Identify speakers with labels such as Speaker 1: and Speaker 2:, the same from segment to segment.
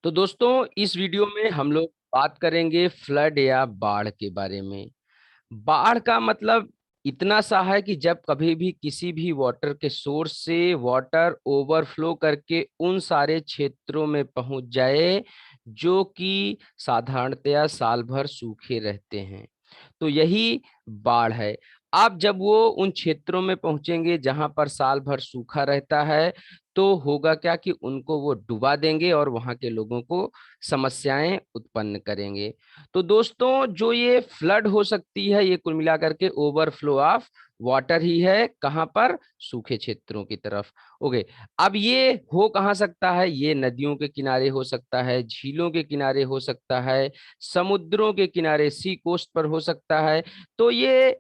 Speaker 1: तो दोस्तों इस वीडियो में हम लोग बात करेंगे फ्लड या बाढ़ के बारे में। बाढ़ का मतलब इतना सा है कि जब कभी भी किसी भी वाटर के सोर्स से वाटर ओवरफ्लो करके उन सारे क्षेत्रों में पहुंच जाए जो कि साधारणतया साल भर सूखे रहते हैं, तो यही बाढ़ है। आप जब वो उन क्षेत्रों में पहुंचेंगे जहां पर साल भर सूखा रहता है, तो होगा क्या कि उनको वो डुबा देंगे और वहां के लोगों को समस्याएं उत्पन्न करेंगे। तो दोस्तों जो ये फ्लड हो सकती है, ये कुल मिलाकर के ओवरफ्लो ऑफ वाटर ही है। कहां पर? सूखे क्षेत्रों की तरफ। ओके। अब ये हो कहां सकता है? ये नदियों के किनारे हो सकता है, झीलों के किनारे हो सकता है, समुद्रों के किनारे सी कोस्ट पर हो सकता है। तो ये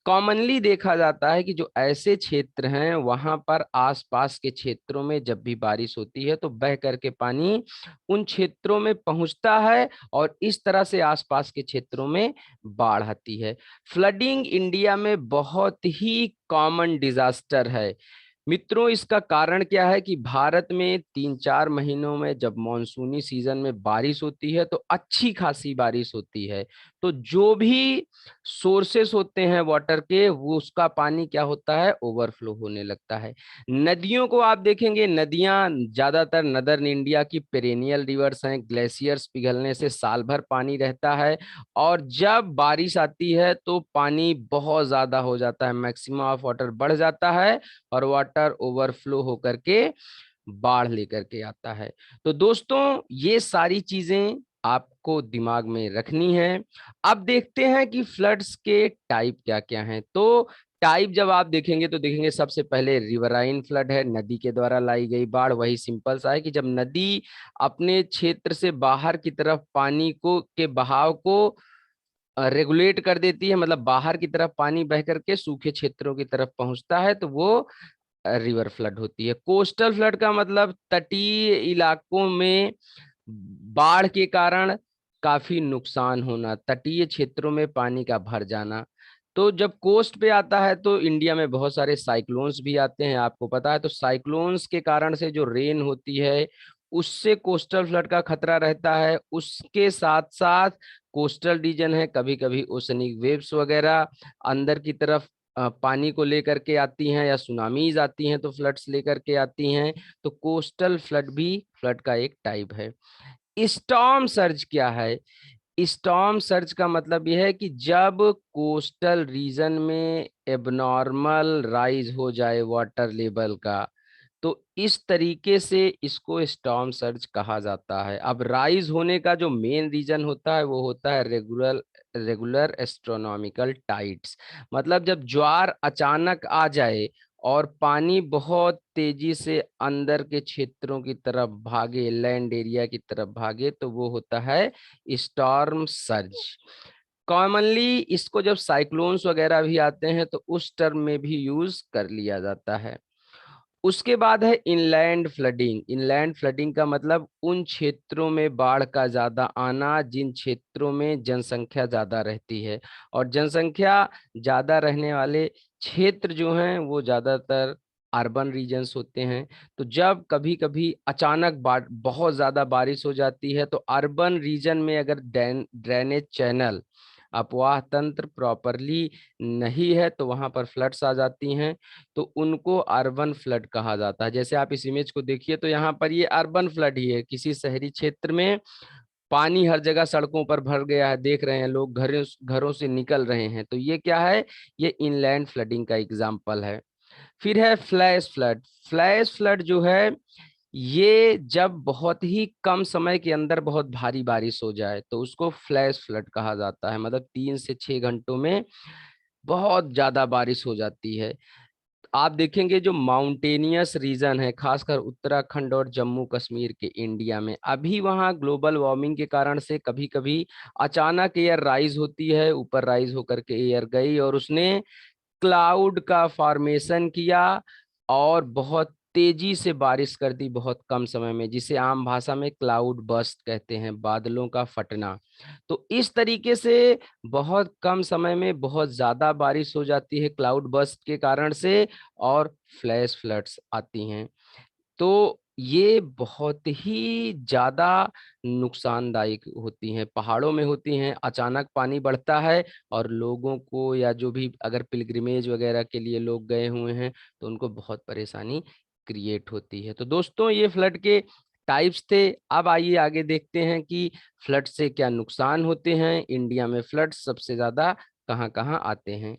Speaker 1: कॉमनली देखा जाता है कि जो ऐसे क्षेत्र हैं वहां पर आसपास के क्षेत्रों में जब भी बारिश होती है तो बह करके पानी उन क्षेत्रों में पहुंचता है और इस तरह से आसपास के क्षेत्रों में बाढ़ आती है। फ्लडिंग इंडिया में बहुत ही कॉमन डिजास्टर है। मित्रों, इसका कारण क्या है कि भारत में 3-4 महीनों में जब मॉनसूनी सीजन में बारिश होती है तो अच्छी खासी बारिश होती है। तो जो भी सोर्सेस होते हैं वाटर के, वो उसका पानी क्या होता है? ओवरफ्लो होने लगता है। नदियों को आप देखेंगे, नदियां ज्यादातर नदर्न इंडिया की पेरेनियल रिवर्स हैं। ग्लेशियर्स पिघलने से साल भर पानी रहता है और जब बारिश आती है तो पानी बहुत ज्यादा हो जाता है, मैक्सिमम ऑफ वाटर बढ़ जाता है और वाटर ओवरफ्लो होकर के बाढ़ लेकर के आता है। तो दोस्तों ये सारी चीजें आपको दिमाग में रखनी है। अब देखते हैं कि फ्लड्स के टाइप क्या क्या हैं। तो टाइप जब आप देखेंगे तो देखेंगे सबसे पहले रिवराइन फ्लड है, नदी के द्वारा लाई गई बाढ़। वही सिंपल सा है कि जब नदी अपने क्षेत्र से बाहर की तरफ पानी को के बहाव को रेगुलेट कर देती है, मतलब बाहर की तरफ पानी बह करके सूखे क्षेत्रों की तरफ पहुंचता है, तो वो रिवर फ्लड होती है। कोस्टल फ्लड का मतलब तटीय इलाकों में बाढ़ के कारण काफी नुकसान होना, तटीय क्षेत्रों में पानी का भर जाना। तो जब कोस्ट पे आता है तो इंडिया में बहुत सारे साइक्लोन्स भी आते हैं, आपको पता है। तो साइक्लोन्स के कारण से जो रेन होती है उससे कोस्टल फ्लड का खतरा रहता है। उसके साथ साथ कोस्टल रीजन है, कभी कभी ओशनिक वेव्स वगैरह अंदर की तरफ पानी को लेकर के आती हैं, या सुनामीज आती हैं तो फ्लड्स लेकर के आती हैं। तो कोस्टल फ्लड भी फ्लड का एक टाइप है। स्टॉर्म सर्ज क्या है? स्टॉर्म सर्ज का मतलब यह है कि जब कोस्टल रीजन में एबनॉर्मल राइज हो जाए वाटर लेवल का, तो इस तरीके से इसको स्टॉर्म सर्ज कहा जाता है। अब राइज होने का जो मेन रीजन होता है वो होता है रेगुलर रेगुलर एस्ट्रोनॉमिकल टाइड्स। मतलब जब ज्वार अचानक आ जाए और पानी बहुत तेजी से अंदर के क्षेत्रों की तरफ भागे, लैंड एरिया की तरफ भागे, तो वो होता है स्टॉर्म सर्ज। कॉमनली इसको जब साइक्लोन्स वगैरह भी आते हैं तो उस टर्म में भी यूज कर लिया जाता है। उसके बाद है इनलैंड फ्लडिंग। इनलैंड फ्लडिंग का मतलब उन क्षेत्रों में बाढ़ का ज्यादा आना जिन क्षेत्रों में जनसंख्या ज्यादा रहती है, और जनसंख्या ज्यादा रहने वाले क्षेत्र जो हैं वो ज्यादातर अर्बन रीजन्स होते हैं। तो जब कभी कभी अचानक बहुत ज्यादा बारिश हो जाती है तो अर्बन रीजन में अगर ड्रेनेज चैनल, अपवाह तंत्र प्रॉपरली नहीं है तो वहां पर फ्लड्स आ जाती हैं। तो उनको अर्बन फ्लड कहा जाता है। जैसे आप इस इमेज को देखिए तो यहाँ पर ये अर्बन फ्लड ही है, किसी शहरी क्षेत्र में पानी हर जगह सड़कों पर भर गया है, देख रहे हैं लोग घरों घरों से निकल रहे हैं, तो ये क्या है? ये इनलैंड फ्लडिंग का एग्जाम्पल है। फिर है फ्लैश फ्लड। फ्लैश फ्लड जो है, ये जब बहुत ही कम समय के अंदर बहुत भारी बारिश हो जाए तो उसको फ्लैश फ्लड कहा जाता है। मतलब 3 से 6 घंटों में बहुत ज्यादा बारिश हो जाती है। आप देखेंगे जो माउंटेनियस रीजन है, खासकर उत्तराखंड और जम्मू कश्मीर के इंडिया में, अभी वहाँ ग्लोबल वार्मिंग के कारण से कभी कभी अचानक एयर राइज होती है, ऊपर राइज होकर के एयर गई और उसने क्लाउड का फॉर्मेशन किया और बहुत तेजी से बारिश कर दी बहुत कम समय में, जिसे आम भाषा में क्लाउड बस्ट कहते हैं, बादलों का फटना। तो इस तरीके से बहुत कम समय में बहुत ज्यादा बारिश हो जाती है क्लाउड बस्ट के कारण से, और फ्लैश फ्लड्स आती हैं। तो ये बहुत ही ज़्यादा नुकसानदायक होती हैं, पहाड़ों में होती हैं, अचानक पानी बढ़ता है और लोगों को या जो भी अगर पिलग्रिमेज वगैरह के लिए लोग गए हुए हैं, तो उनको बहुत परेशानी क्रिएट होती है। तो दोस्तों ये फ्लड के टाइप्स थे, अब आइए आगे देखते हैं कि फ्लड से क्या नुकसान होते हैं, इंडिया में फ्लड सबसे ज़्यादा कहाँ-कहाँ आते हैं।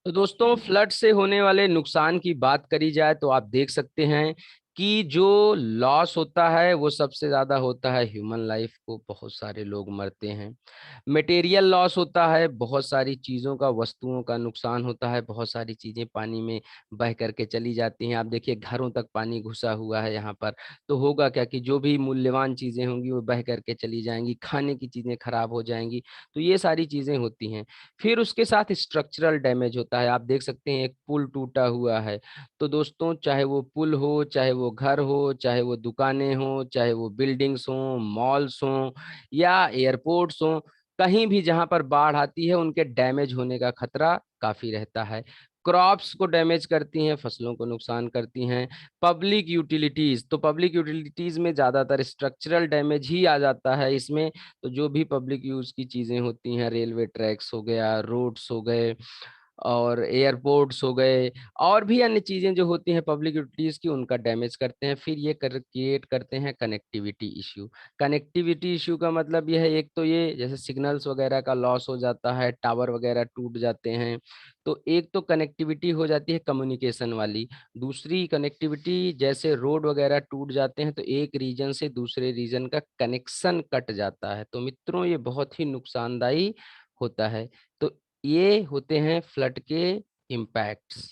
Speaker 1: तो दोस्तों फ्लड से होने वाले नुकसान की बात करी जाए तो आप देख सकते हैं कि जो लॉस होता है वो सबसे ज्यादा होता है ह्यूमन लाइफ को, बहुत सारे लोग मरते हैं। मटेरियल लॉस होता है, बहुत सारी चीज़ों का, वस्तुओं का नुकसान होता है, बहुत सारी चीज़ें पानी में बह करके चली जाती हैं। आप देखिए घरों तक पानी घुसा हुआ है यहाँ पर, तो होगा क्या कि जो भी मूल्यवान चीज़ें होंगी वो बह करके चली जाएंगी, खाने की चीज़ें खराब हो जाएंगी। तो ये सारी चीज़ें होती हैं। फिर उसके साथ स्ट्रक्चरल डैमेज होता है। आप देख सकते हैं एक पुल टूटा हुआ है, तो दोस्तों चाहे वो पुल हो, चाहे वो घर हो, चाहे वो दुकानें हो, चाहे वो बिल्डिंग्स हों, मॉल्स हों या एयरपोर्ट्स हों, कहीं भी जहाँ पर बाढ़ आती है उनके डैमेज होने का खतरा काफ़ी रहता है। क्रॉप्स को डैमेज करती हैं, फसलों को नुकसान करती हैं। पब्लिक यूटिलिटीज़, तो पब्लिक यूटिलिटीज़ में ज़्यादातर स्ट्रक्चरल डैमेज ही आ जाता है इसमें। तो जो भी पब्लिक यूज़ की चीज़ें होती हैं, रेलवे ट्रैक्स हो गया, रोड्स हो गए और एयरपोर्ट्स हो गए और भी अन्य चीज़ें जो होती हैं पब्लिक यूटिलिटीज़ की, उनका डैमेज करते हैं। फिर ये क्रिएट करते हैं कनेक्टिविटी इश्यू। कनेक्टिविटी इश्यू का मतलब ये है, एक तो ये जैसे सिग्नल्स वगैरह का लॉस हो जाता है, टावर वगैरह टूट जाते हैं। तो एक तो कनेक्टिविटी हो जाती है कम्युनिकेशन वाली, दूसरी कनेक्टिविटी जैसे रोड वगैरह टूट जाते हैं तो एक रीजन से दूसरे रीजन का कनेक्शन कट जाता है। तो मित्रों ये बहुत ही नुकसानदायी होता है। तो ये होते हैं फ्लड के इम्पैक्ट्स।